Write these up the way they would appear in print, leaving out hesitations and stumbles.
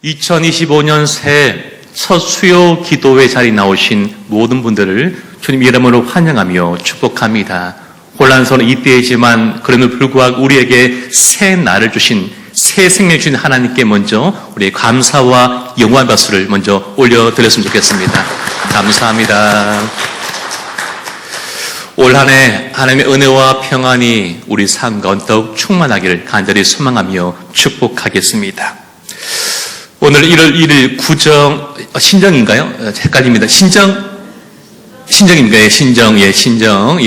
2025년 새해 첫 수요 기도회 자리에 나오신 모든 분들을 주님 이름으로 환영하며 축복합니다. 혼란스러운 이때이지만 그럼에도 불구하고 우리에게 새 날을 주신 새 생명 주신 하나님께 먼저 우리의 감사와 영광의 박수를 먼저 올려드렸으면 좋겠습니다. 감사합니다. 올 한 해 하나님의 은혜와 평안이 우리 삶 가운데 더욱 충만하기를 간절히 소망하며 축복하겠습니다. 오늘 1월 1일 신정인가요? 헷갈립니다. 신정인가요?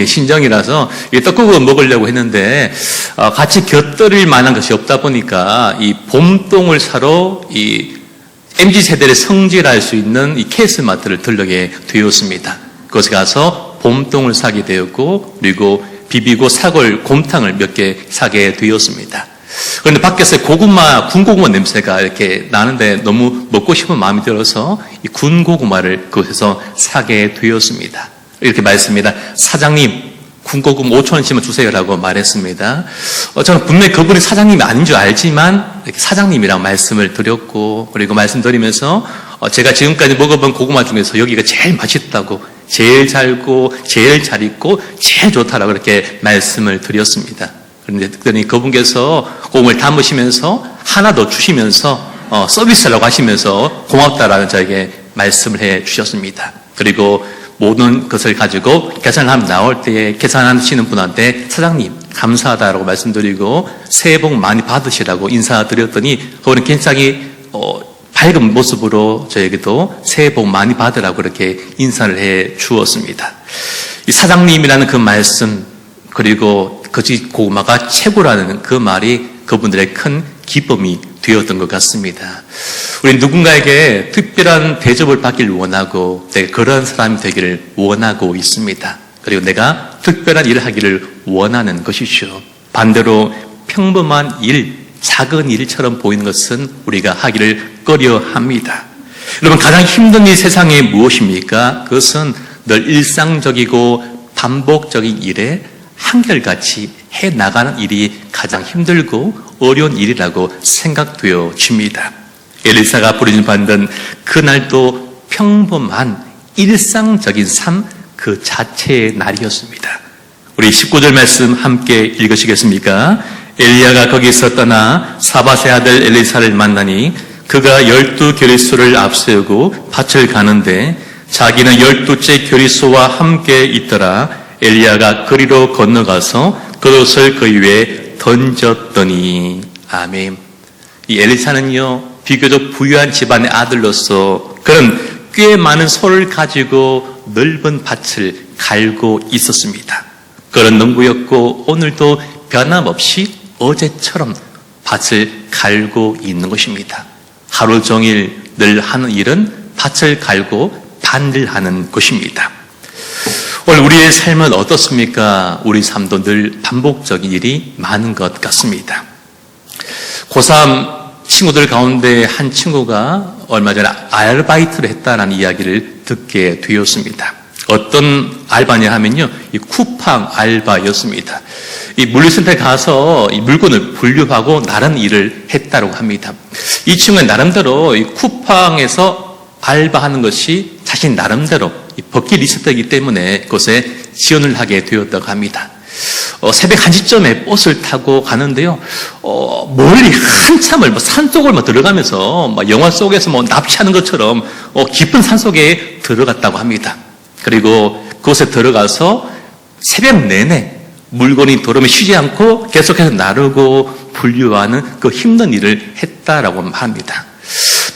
신정이라서 떡국을 먹으려고 했는데 같이 곁들일 만한 것이 없다 보니까 이 봄동을 사러 이 MZ세대를 성질할 수 있는 이 KS마트를 들르게 되었습니다. 그곳에 가서 봄동을 사게 되었고 그리고 비비고 사골 곰탕을 몇 개 사게 되었습니다. 그런데 밖에서 군고구마 냄새가 이렇게 나는데 너무 먹고 싶은 마음이 들어서 이 군고구마를 그곳에서 사게 되었습니다. 이렇게 말했습니다. 사장님, 군고구마 5,000원씩만 주세요라고 말했습니다. 저는 분명히 그분이 사장님이 아닌 줄 알지만 이렇게 사장님이라고 말씀을 드렸고 그리고 말씀드리면서 제가 지금까지 먹어본 고구마 중에서 여기가 제일 맛있다고 제일 잘고 제일 잘 익고 제일 좋다라고 그렇게 말씀을 드렸습니다. 그런데 그분께서 고구마를 담으시면서 하나 더 주시면서 서비스라고 하시면서 고맙다라는 저에게 말씀을 해 주셨습니다. 그리고 모든 것을 가지고 계산하면 나올 때에 계산하시는 분한테 사장님 감사하다라고 말씀드리고 새해 복 많이 받으시라고 인사드렸더니 그분은 굉장히 밝은 모습으로 저에게도 새해 복 많이 받으라고 그렇게 인사를 해 주었습니다. 이 사장님이라는 그 말씀 그리고 고구마가 최고라는 그 말이 그분들의 큰 기쁨이 되었던 것 같습니다. 우리 누군가에게 특별한 대접을 받기를 원하고 내가 그런 사람이 되기를 원하고 있습니다. 그리고 내가 특별한 일을 하기를 원하는 것이죠. 반대로 평범한 일, 작은 일처럼 보이는 것은 우리가 하기를 꺼려합니다. 여러분 가장 힘든 일 세상에 무엇입니까? 그것은 늘 일상적이고 반복적인 일에 한결같이 해나가는 일이 가장 힘들고 어려운 일이라고 생각되어집니다. 엘리사가 부르짖는 그날도 평범한 일상적인 삶 그 자체의 날이었습니다. 우리 19절 말씀 함께 읽으시겠습니까? 엘리야가 거기서 떠나 사밧의 아들 엘리사를 만나니 그가 12교리소를 앞세우고 밭을 가는데 자기는 12째 교리소와 함께 있더라. 엘리야가 그리로 건너가서 그것을 그 위에 던졌더니 아멘. 이 엘리사는요 비교적 부유한 집안의 아들로서 그런 꽤 많은 소를 가지고 넓은 밭을 갈고 있었습니다. 그런 농부였고 오늘도 변함없이 어제처럼 밭을 갈고 있는 것입니다. 하루 종일 늘 하는 일은 밭을 갈고 밭일 하는 것입니다. 오늘 우리의 삶은 어떻습니까? 우리 삶도 늘 반복적인 일이 많은 것 같습니다. 고3 친구들 가운데 한 친구가 얼마 전에 아르바이트를 했다는 이야기를 듣게 되었습니다. 어떤 알바냐 하면요, 이 쿠팡 알바였습니다. 이 물류센터에 가서 이 물건을 분류하고 나른 일을 했다고 합니다. 이 친구는 나름대로 이 쿠팡에서 알바하는 것이 자신 나름대로 버킷리스트이기 때문에 그것에 지원을 하게 되었다고 합니다. 새벽 1시쯤에 버스를 타고 가는데요, 멀리 한참을 산속을 들어가면서 영화 속에서 납치하는 것처럼 깊은 산속에 들어갔다고 합니다. 그리고 그곳에 들어가서 새벽 내내 물건이 도로에 쉬지 않고 계속해서 나르고 분류하는 그 힘든 일을 했다라고 합니다.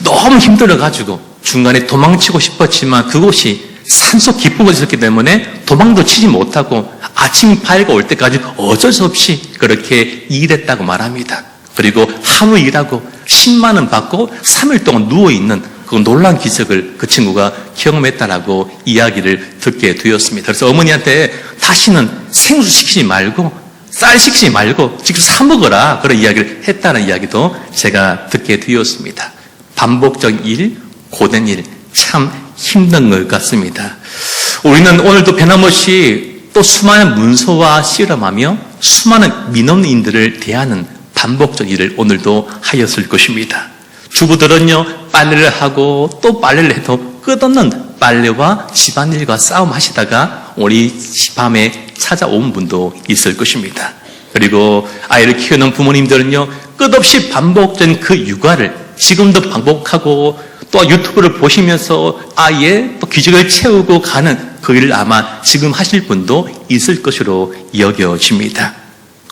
너무 힘들어가지고 중간에 도망치고 싶었지만 그곳이 산속 깊은 곳에 있었기 때문에 도망도 치지 못하고 아침 밝아올 때까지 어쩔 수 없이 그렇게 일했다고 말합니다. 그리고 하루 일하고 10만 원 받고 3일 동안 누워있는 그 놀라운 기적을 그 친구가 경험했다라고 이야기를 듣게 되었습니다. 그래서 어머니한테 다시는 생수 시키지 말고 쌀 시키지 말고 직접 사 먹어라 그런 이야기를 했다는 이야기도 제가 듣게 되었습니다. 반복적인 일, 고된 일, 참 힘든 것 같습니다. 우리는 오늘도 변함없이 또 수많은 문서와 씨름하며 수많은 민원인들을 대하는 반복적 일을 오늘도 하였을 것입니다. 주부들은요, 빨래를 하고 또 빨래를 해도 끝없는 빨래와 집안일과 싸움하시다가 우리 밤에 찾아온 분도 있을 것입니다. 그리고 아이를 키우는 부모님들은요, 끝없이 반복된 그 육아를 지금도 반복하고 또 유튜브를 보시면서 아이의 또 기적을 채우고 가는 그 일을 아마 지금 하실 분도 있을 것으로 여겨집니다.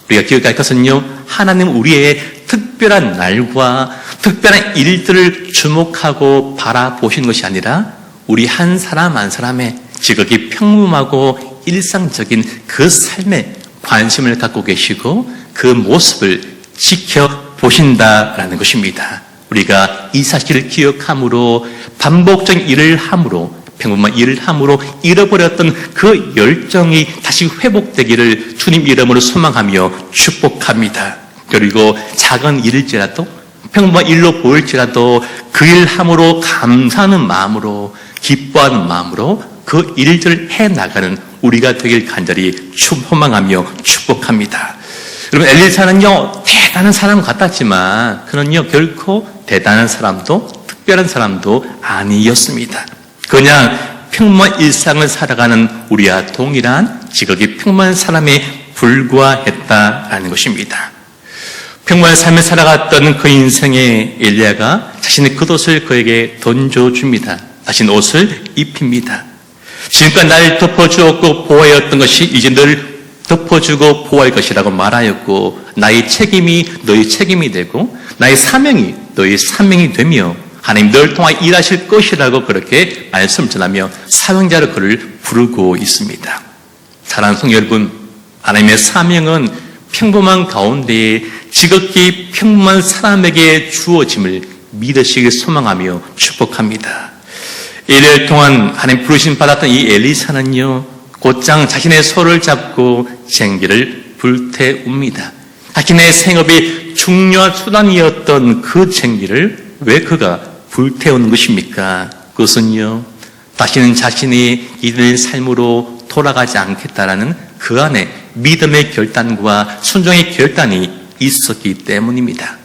우리가 기억할 것은요, 하나님 우리의 특별한 날과 특별한 일들을 주목하고 바라보시는 것이 아니라 우리 한 사람 한 사람의 지극히 평범하고 일상적인 그 삶에 관심을 갖고 계시고 그 모습을 지켜보신다라는 것입니다. 우리가 이 사실을 기억함으로 반복적인 일을 함으로 평범한 일을 함으로 잃어버렸던 그 열정이 다시 회복되기를 주님 이름으로 소망하며 축복합니다. 그리고 작은 일일지라도 평범한 일로 보일지라도 그 일 함으로 감사하는 마음으로 기뻐하는 마음으로 그 일들을 해나가는 우리가 되길 간절히 소망하며 축복합니다. 여러분, 엘리사는요, 대단한 사람 같았지만 그는요, 결코 대단한 사람도 특별한 사람도 아니었습니다. 그냥 평범한 일상을 살아가는 우리와 동일한 지극히 평범한 사람에 불과했다라는 것입니다. 평범한 삶을 살아갔던 그 인생의 엘리야가 자신의 겉옷을 그에게 던져줍니다. 자신 옷을 입힙니다. 지금껏 나를 덮어주었고 보호하였던 것이 이제 늘 덮어주고 보호할 것이라고 말하였고 나의 책임이 너의 책임이 되고 나의 사명이 너의 사명이 되며 하나님 너를 통하여 일하실 것이라고 그렇게 말씀을 전하며 사명자로 그를 부르고 있습니다. 사랑하는 성도 여러분, 하나님의 사명은 평범한 가운데 지극히 평범한 사람에게 주어짐을 믿으시길 소망하며 축복합니다. 1년 동안 하나님 부르심 받았던 이 엘리사는요, 곧장 자신의 소를 잡고 쟁기를 불태웁니다. 자신의 생업이 중요한 수단이었던 그 쟁기를 왜 그가 불태우는 것입니까? 그것은요, 다시는 자신이 이들 삶으로 돌아가지 않겠다라는 그 안에 믿음의 결단과 순종의 결단이 있었기 때문입니다.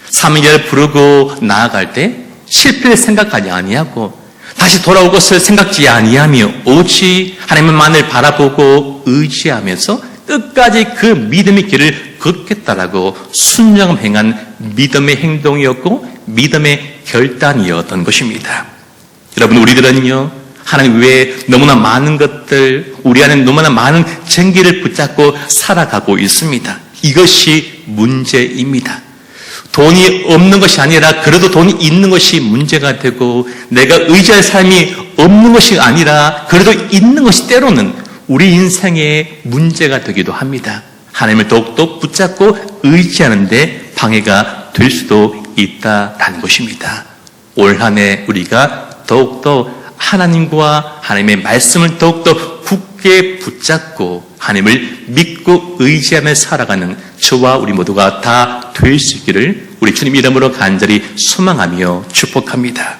사명자를 부르고 나아갈 때 실패를 생각하지 아니하고 다시 돌아올 것을 생각지 아니하며 오직 하나님만을 바라보고 의지하면서 끝까지 그 믿음의 길을 걷겠다라고 순종 행한 믿음의 행동이었고 믿음의 결단이었던 것입니다. 여러분, 우리들은요, 하나님 외에 너무나 많은 것들, 우리 안에 너무나 많은 쟁기를 붙잡고 살아가고 있습니다. 이것이 문제입니다. 돈이 없는 것이 아니라 그래도 돈이 있는 것이 문제가 되고 내가 의지할 삶이 없는 것이 아니라 그래도 있는 것이 때로는 우리 인생의 문제가 되기도 합니다. 하나님을 더욱더 붙잡고 의지하는데 방해가 될 수도 있다라는 것입니다. 올 한 해 우리가 더욱더 하나님과 하나님의 말씀을 더욱더 굳게 붙잡고 하나님을 믿고 의지하며 살아가는 저와 우리 모두가 다 될 수 있기를 우리 주님 이름으로 간절히 소망하며 축복합니다.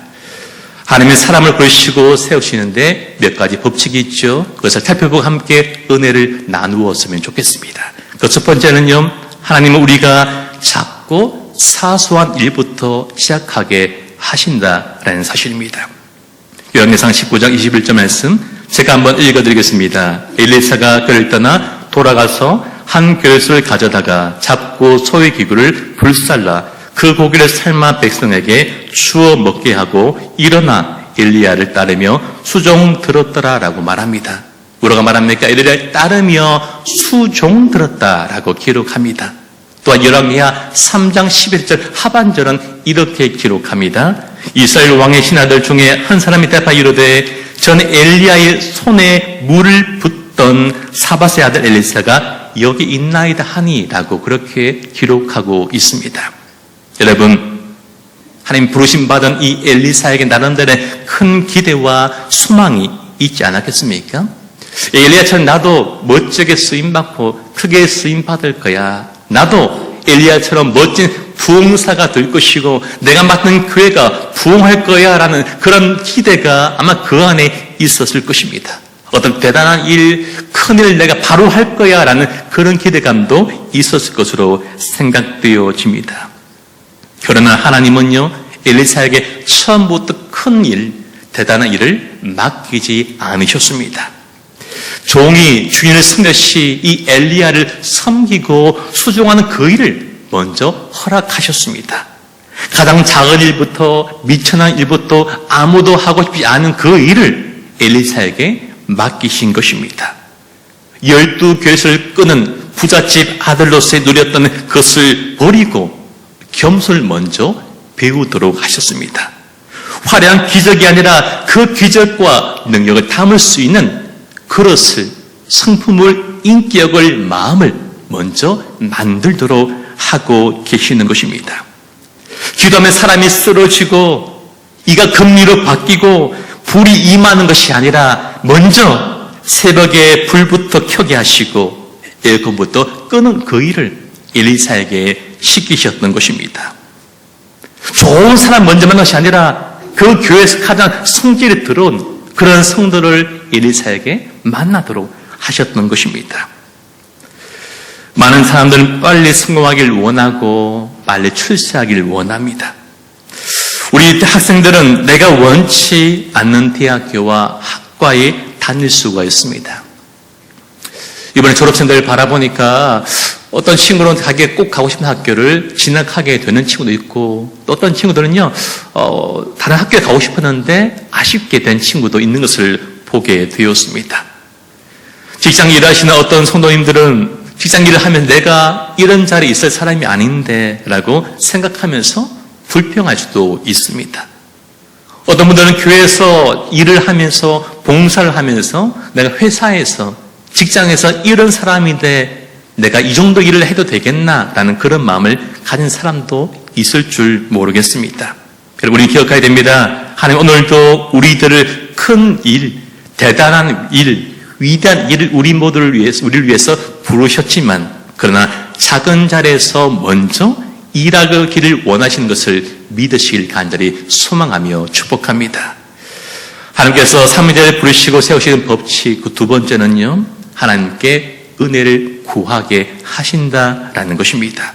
하나님의 사람을 부르시고 세우시는데 몇 가지 법칙이 있죠. 그것을 살펴보고 함께 은혜를 나누었으면 좋겠습니다. 그 첫 번째는요, 하나님은 우리가 작고 사소한 일부터 시작하게 하신다라는 사실입니다. 요한계시록 19장 21절 말씀 제가 한번 읽어드리겠습니다. 엘리사가 그를 떠나 돌아가서 한 그릇을 가져다가 잡고 소의 기구를 불살라 그 고기를 삶아 백성에게 주어 먹게 하고 일어나 엘리야를 따르며 수종 들었더라라고 말합니다. 뭐라고 말합니까? 엘리야를 따르며 수종 들었다라고 기록합니다. 또한 예레미야 3장 11절 하반절은 이렇게 기록합니다. 이스라엘 왕의 신하들 중에 한 사람이 대답하여 이르되 전 엘리야의 손에 물을 붓던 사밧의 아들 엘리사가 여기 있나이다 하니라고 그렇게 기록하고 있습니다. 여러분, 하나님 부르심 받은 이 엘리사에게 나름대로의 큰 기대와 소망이 있지 않았겠습니까? 엘리야처럼 나도 멋지게 쓰임받고 크게 쓰임받을 거야. 나도 엘리야처럼 멋진 부흥사가 될 것이고 내가 맡은 교회가 부흥할 거야 라는 그런 기대가 아마 그 안에 있었을 것입니다. 어떤 대단한 일, 큰일 내가 바로 할 거야 라는 그런 기대감도 있었을 것으로 생각되어집니다. 그러나 하나님은요, 엘리사에게 처음부터 큰 일, 대단한 일을 맡기지 않으셨습니다. 종이 주인을 섬겼이 이 엘리야를 섬기고 수종하는 그 일을 먼저 허락하셨습니다. 가장 작은 일부터 미천한 일부터 아무도 하고 싶지 않은 그 일을 엘리사에게 맡기신 것입니다. 12겟을 끄는 부잣집 아들로서의 누렸던 것을 버리고 겸손을 먼저 배우도록 하셨습니다. 화려한 기적이 아니라 그 기적과 능력을 담을 수 있는 그릇을, 성품을, 인격을, 마음을 먼저 만들도록 하고 계시는 것입니다. 기도하면 사람이 쓰러지고 이가 금리로 바뀌고 불이 임하는 것이 아니라 먼저 새벽에 불부터 켜게 하시고 에어컨부터 끄는 그 일을 엘리사에게 시키셨던 것입니다. 좋은 사람 먼저 만난 것이 아니라 그 교회에서 가장 성질이 들어온 그런 성도를 엘리사에게 만나도록 하셨던 것입니다. 많은 사람들은 빨리 성공하길 원하고 빨리 출세하길 원합니다. 우리 학생들은 내가 원치 않는 대학교와 학과에 다닐 수가 있습니다. 이번에 졸업생들을 바라보니까 어떤 친구는 자기가 꼭 가고 싶은 학교를 진학하게 되는 친구도 있고 또 어떤 친구들은요 다른 학교에 가고 싶었는데 아쉽게 된 친구도 있는 것을 보게 되었습니다. 직장 일하시는 어떤 성도님들은 직장 일을 하면 내가 이런 자리에 있을 사람이 아닌데 라고 생각하면서 불평할 수도 있습니다. 어떤 분들은 교회에서 일을 하면서 봉사를 하면서 내가 회사에서 직장에서 이런 사람인데 내가 이 정도 일을 해도 되겠나라는 그런 마음을 가진 사람도 있을 줄 모르겠습니다. 여러분, 우리 기억해야 됩니다. 하나님 오늘도 우리들을 큰 일, 대단한 일, 위대한 일을 우리를 위해서 부르셨지만 그러나 작은 자리에서 먼저 일하기를 원하시는 것을 믿으시길 간절히 소망하며 축복합니다. 하나님께서 삼위일체를 부르시고 세우시는 법칙 그 두 번째는요, 하나님께 은혜를 구하게 하신다라는 것입니다.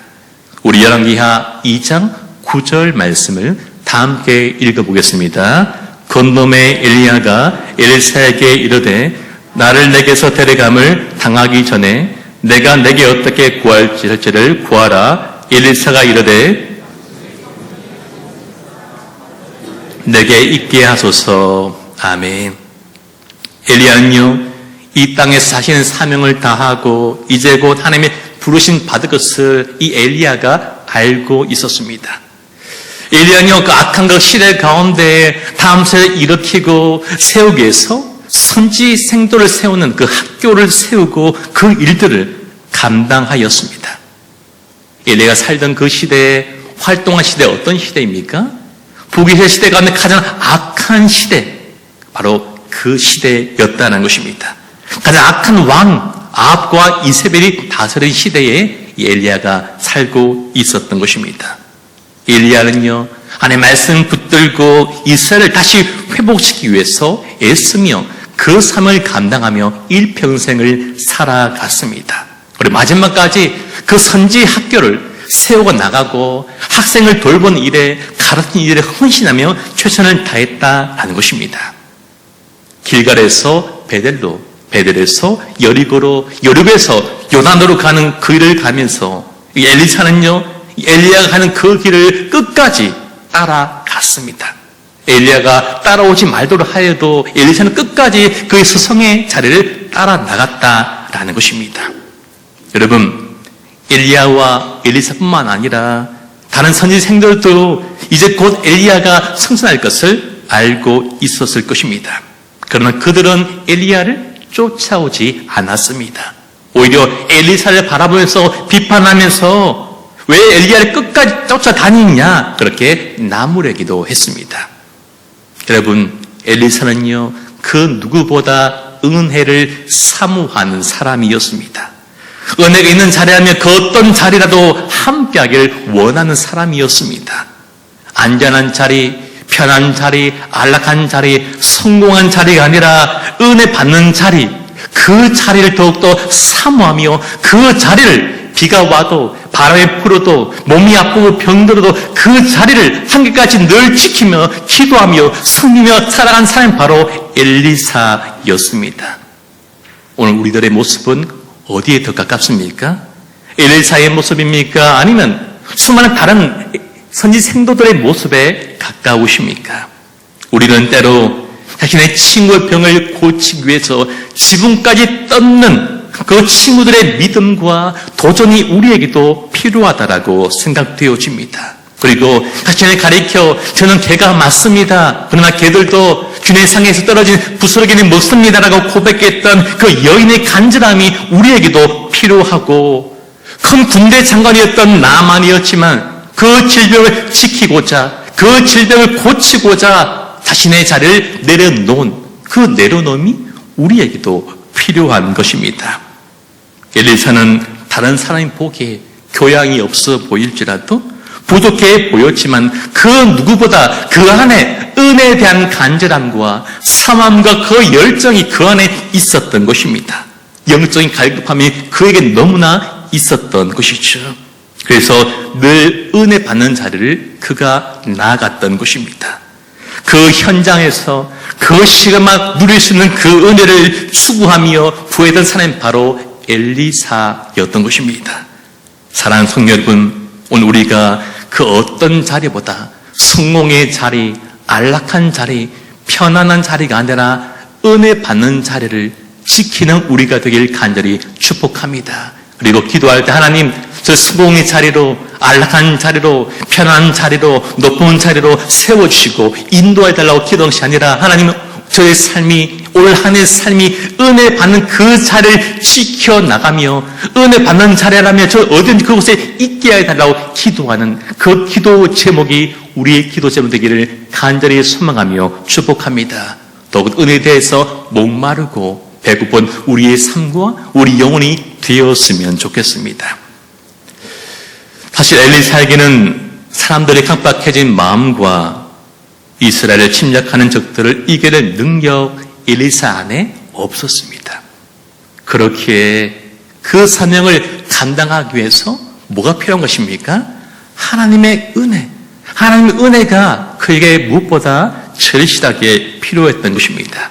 우리 열왕기하 2장 9절 말씀을 다 함께 읽어보겠습니다. 건놈의 엘리야가 엘리사에게 이르되 나를 내게서 데려감을 당하기 전에 내가 내게 어떻게 구할지를 구하라. 엘리사가 이르되 내게 있게 하소서. 아멘. 엘리야는요 이 땅에서 자신의 사명을 다하고 이제 곧 하나님의 부르심 받을 것을 이 엘리야가 알고 있었습니다. 엘리야는요 그 악한 그 시대 가운데 다음 세대를 일으키고 세우기 위해서 선지 생도를 세우는 그 학교를 세우고 그 일들을 감당하였습니다. 엘리야가 살던 그 시대에 활동한 시대 어떤 시대입니까? 북이스라엘 시대 가운데 가장 악한 시대, 바로 그 시대였다는 것입니다. 가장 악한 왕 아합과 이세벨이 다스린 시대에 이 엘리야가 살고 있었던 것입니다. 엘리야는요 하나님의 말씀 붙들고 이스라엘을 다시 회복시키기 위해서 애쓰며 그 삶을 감당하며 일평생을 살아갔습니다. 그리고 마지막까지 그 선지 학교를 세우고 나가고 학생을 돌보는 일에 가르치는 일에 헌신하며 최선을 다했다라는 것입니다. 길갈에서 베델로, 베델에서 여리고로, 여리고에서 요단으로 가는 그 길을 가면서 이 엘리사는요 엘리야가 가는 그 길을 끝까지 따라갔습니다. 엘리야가 따라오지 말도록 하여도 엘리사는 끝까지 그의 스승의 자리를 따라 나갔다라는 것입니다. 여러분, 엘리야와 엘리사뿐만 아니라 다른 선지생들도 이제 곧 엘리야가 승천할 것을 알고 있었을 것입니다. 그러나 그들은 엘리야를 쫓아오지 않았습니다. 오히려 엘리사를 바라보면서 비판하면서 왜 엘리야를 끝까지 쫓아다니냐 그렇게 나무래기도 했습니다. 여러분, 엘리사는요 그 누구보다 은혜를 사모하는 사람이었습니다. 은혜가 있는 자리라면 그 어떤 자리라도 함께하기를 원하는 사람이었습니다. 안전한 자리, 편한 자리, 안락한 자리, 성공한 자리가 아니라 은혜 받는 자리, 그 자리를 더욱더 사모하며 그 자리를 비가 와도 바람에 불어도 몸이 아프고 병들어도 그 자리를 한결같이 늘 지키며 기도하며 섬기며 살아간 사람이 바로 엘리사였습니다. 오늘 우리들의 모습은 어디에 더 가깝습니까? 엘리사의 모습입니까? 아니면 수많은 다른 선지 생도들의 모습에 가까우십니까? 우리는 때로 자신의 친구의 병을 고치기 위해서 지붕까지 떴는 그 친구들의 믿음과 도전이 우리에게도 필요하다라고 생각되어집니다. 그리고 자신을 가리켜 저는 개가 맞습니다. 그러나 개들도 균의 상에서 떨어진 부스러기는 못 씁니다라고 고백했던 그 여인의 간절함이 우리에게도 필요하고, 큰 군대 장관이었던 나만이었지만 그 질병을 지키고자, 그 질병을 고치고자 자신의 자리를 내려놓은 그 내려놓음이 우리에게도 필요한 것입니다. 엘리사는 다른 사람이 보기에 교양이 없어 보일지라도, 부족해 보였지만 그 누구보다 그 안에 은혜에 대한 간절함과 사모함과 그 열정이 그 안에 있었던 것입니다. 영적인 갈급함이 그에게 너무나 있었던 것이죠. 그래서 늘 은혜 받는 자리를 그가 나아갔던 것입니다. 그 현장에서 그 시간만 누릴 수 있는 그 은혜를 추구하며 구했던 사람이 바로 엘리사였던 것입니다. 사랑하는 성도 여러분, 오늘 우리가 그 어떤 자리보다 성공의 자리, 안락한 자리, 편안한 자리가 아니라 은혜 받는 자리를 지키는 우리가 되길 간절히 축복합니다. 그리고 기도할 때 하나님, 저 성공의 자리로, 안락한 자리로, 편안한 자리로, 높은 자리로 세워주시고 인도해달라고 기도한 것이 아니라, 하나님, 저의 삶이, 올 한 해의 삶이 은혜 받는 그 자리를 지켜나가며 은혜 받는 자리라면 저 어딘지 그곳에 있게 해달라고 기도하는 그 기도 제목이 우리의 기도 제목 되기를 간절히 소망하며 축복합니다. 더욱 은혜에 대해서 목마르고 배고픈 우리의 삶과 우리 영혼이 되었으면 좋겠습니다. 사실 엘리사에게는 사람들의 강박해진 마음과 이스라엘을 침략하는 적들을 이겨낼 능력, 엘리사 안에 없었습니다. 그렇기에 그 사명을 감당하기 위해서 뭐가 필요한 것입니까? 하나님의 은혜. 하나님의 은혜가 그에게 무엇보다 절실하게 필요했던 것입니다.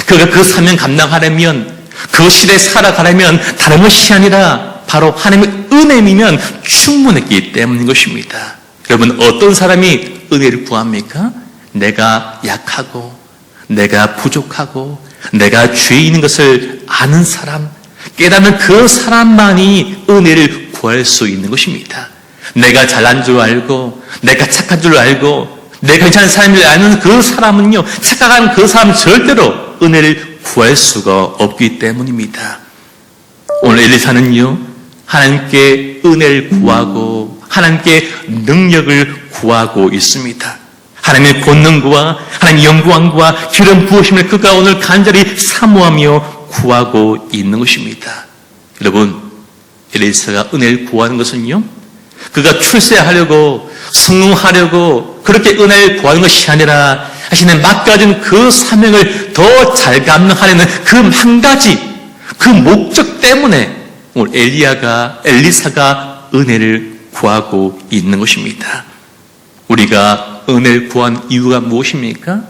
그가 그 사명 감당하려면, 그 시대에 살아가려면 다른 것이 아니라 바로 하나님의 은혜이면 충분했기 때문인 것입니다. 여러분, 어떤 사람이 은혜를 구합니까? 내가 약하고 내가 부족하고 내가 죄인인 것을 아는 사람, 깨닫는 그 사람만이 은혜를 구할 수 있는 것입니다. 내가 잘난 줄 알고 내가 착한 줄 알고 내가 괜찮은 사람을 아는 그 사람은요, 착각한 그 사람은 절대로 은혜를 구할 수가 없기 때문입니다. 오늘 엘리사는요, 하나님께 은혜를 구하고 하나님께 능력을 구하고 있습니다. 하나님의 권능과 하나님의 영광과 기름 부으심을 그가 오늘 간절히 사모하며 구하고 있는 것입니다. 여러분, 엘리사가 은혜를 구하는 것은요, 그가 출세하려고 성공하려고 그렇게 은혜를 구하는 것이 아니라 자신의 맡겨진 그 사명을 더 잘 감당하려는 그 한 가지, 그 목적 때문에 오늘 엘리사가 은혜를 구하고 있는 것입니다. 우리가 은혜를 구한 이유가 무엇입니까?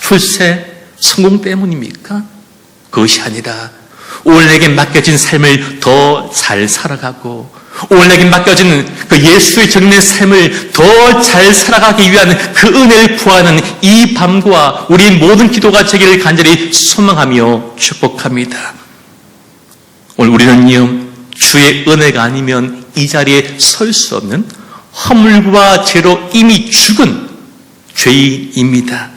출세, 성공 때문입니까? 그것이 아니라 오늘 내게 맡겨진 삶을 더 잘 살아가고 오늘 내게 맡겨진 그 예수의 정인의 삶을 더 잘 살아가기 위한 그 은혜를 구하는 이 밤과 우리 모든 기도가 되기를 간절히 소망하며 축복합니다. 오늘 우리는요, 주의 은혜가 아니면 이 자리에 설 수 없는 허물과 죄로 이미 죽은 죄인입니다.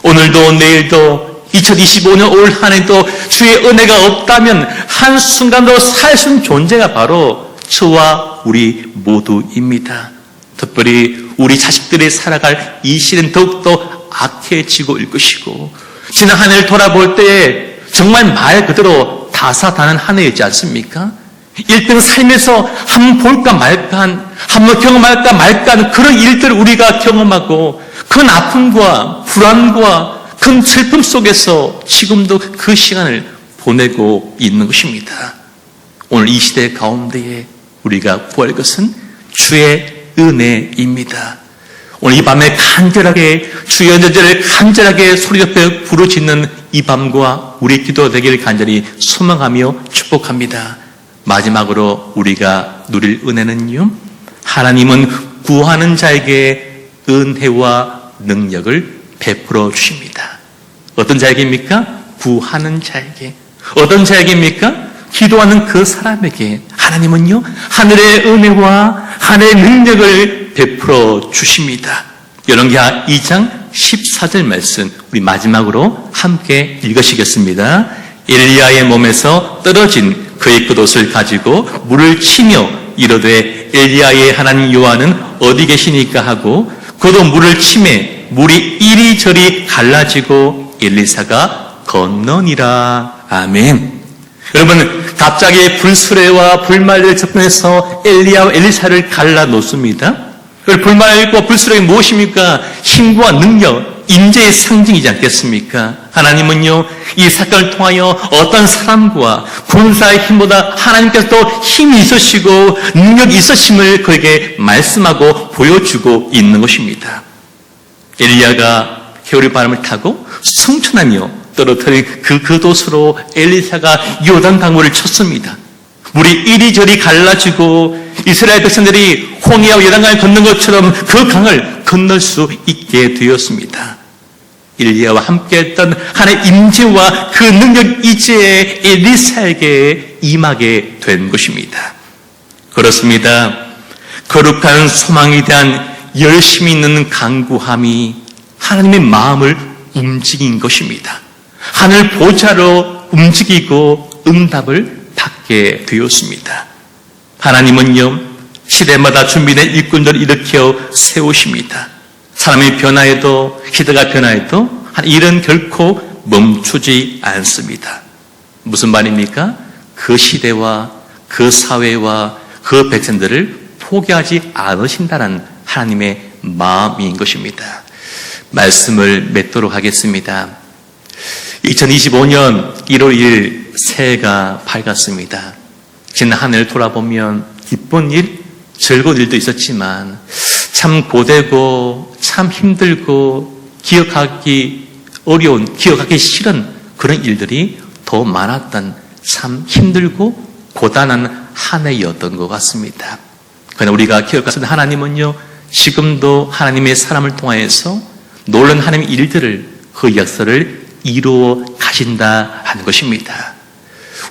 오늘도 내일도 2025년 올 한 해도 주의 은혜가 없다면 한순간도 살 수 없는 존재가 바로 저와 우리 모두입니다. 특별히 우리 자식들이 살아갈 이 시대는 더욱더 악해지고 일 것이고, 지난 한 해를 돌아볼 때에 정말 말 그대로 다사다난 한 해였지 않습니까? 1등 살면서 한번 볼까 말까 한번 경험할까 말까 하는 그런 일들을 우리가 경험하고 큰 아픔과 불안과 큰 슬픔 속에서 지금도 그 시간을 보내고 있는 것입니다. 오늘 이 시대 가운데에 우리가 구할 것은 주의 은혜입니다. 오늘 이 밤에 간절하게 주의 언제를 간절하게 소리 높여 부르짖는 이 밤과 우리 기도 되기를 간절히 소망하며 축복합니다. 마지막으로 우리가 누릴 은혜는요, 하나님은 구하는 자에게 은혜와 능력을 베풀어 주십니다. 어떤 자에게입니까? 구하는 자에게. 어떤 자에게입니까? 기도하는 그 사람에게 하나님은요, 하늘의 은혜와 하늘의 능력을 베풀어 주십니다. 열왕기하 2장 14절 말씀 우리 마지막으로 함께 읽으시겠습니다. 엘리야의 몸에서 떨어진 그의 겉옷을 가지고 물을 치며 이르되 엘리야의 하나님 여호와는 어디 계시니까 하고 그도 물을 치매 물이 이리저리 갈라지고 엘리사가 건너니라. 아멘. 여러분, 갑자기 불수레와 불말을 접근해서 엘리야와 엘리사를 갈라놓습니다. 불말과 불수레가 무엇입니까? 힘과 능력, 인재의 상징이지 않겠습니까? 하나님은요, 이 사건을 통하여 어떤 사람과 군사의 힘보다 하나님께서 또 힘이 있으시고 능력이 있으심을 그에게 말씀하고 보여주고 있는 것입니다. 엘리야가 해오리 바람을 타고 승천하며 떨어뜨린 그 겉옷으로 엘리사가 요단 강물을 쳤습니다. 물이 이리저리 갈라지고 이스라엘 백성들이 홍해와 요단강을 건넌 것처럼 그 강을 건널 수 있게 되었습니다. 엘리야와 함께했던 하나님의 임재와 그 능력 이제에 엘리사에게 임하게 된 것입니다. 그렇습니다. 거룩한 소망에 대한 열심히 있는 간구함이 하나님의 마음을 움직인 것입니다. 하늘 보좌로 움직이고 응답을 받게 되었습니다. 하나님은요, 시대마다 준비된 일꾼들을 일으켜 세우십니다. 사람의 변화에도 시대가 변화해도 일은 결코 멈추지 않습니다. 무슨 말입니까? 그 시대와 그 사회와 그 백성들을 포기하지 않으신다는 하나님의 마음인 것입니다. 말씀을 맺도록 하겠습니다. 2025년 1월 1일 새해가 밝았습니다. 지난 한 해를 돌아보면 기쁜 일, 즐거운 일도 있었지만 참 고되고 참 힘들고 기억하기 어려운, 기억하기 싫은 그런 일들이 더 많았던 참 힘들고 고단한 한 해였던 것 같습니다. 그러나 우리가 기억하는 하나님은요, 지금도 하나님의 사람을 통하여서 놀라운 하나님의 일들을 그 역사를 이루어 가신다 하는 것입니다.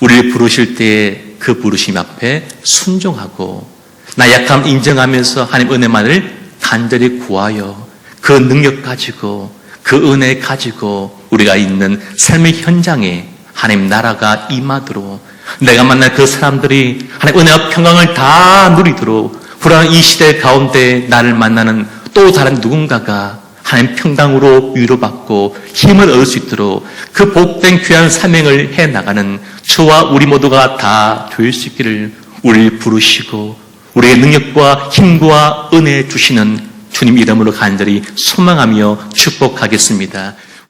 우리를 부르실 때 그 부르심 앞에 순종하고 나 약함 인정하면서 하나님 은혜만을 간절히 구하여 그 능력 가지고 그 은혜 가지고 우리가 있는 삶의 현장에 하나님 나라가 임하도록 내가 만날 그 사람들이 하나님 은혜와 평강을 다 누리도록 불안한 이 시대 가운데 나를 만나는 또 다른 누군가가 하나님 평강으로 위로받고 힘을 얻을 수 있도록 그 복된 귀한 사명을 해나가는 저와 우리 모두가 다 될 수 있기를 우리를 부르시고 우리의 능력과 힘과 은혜 주시는 주님 이름으로 간절히 소망하며 축복하겠습니다.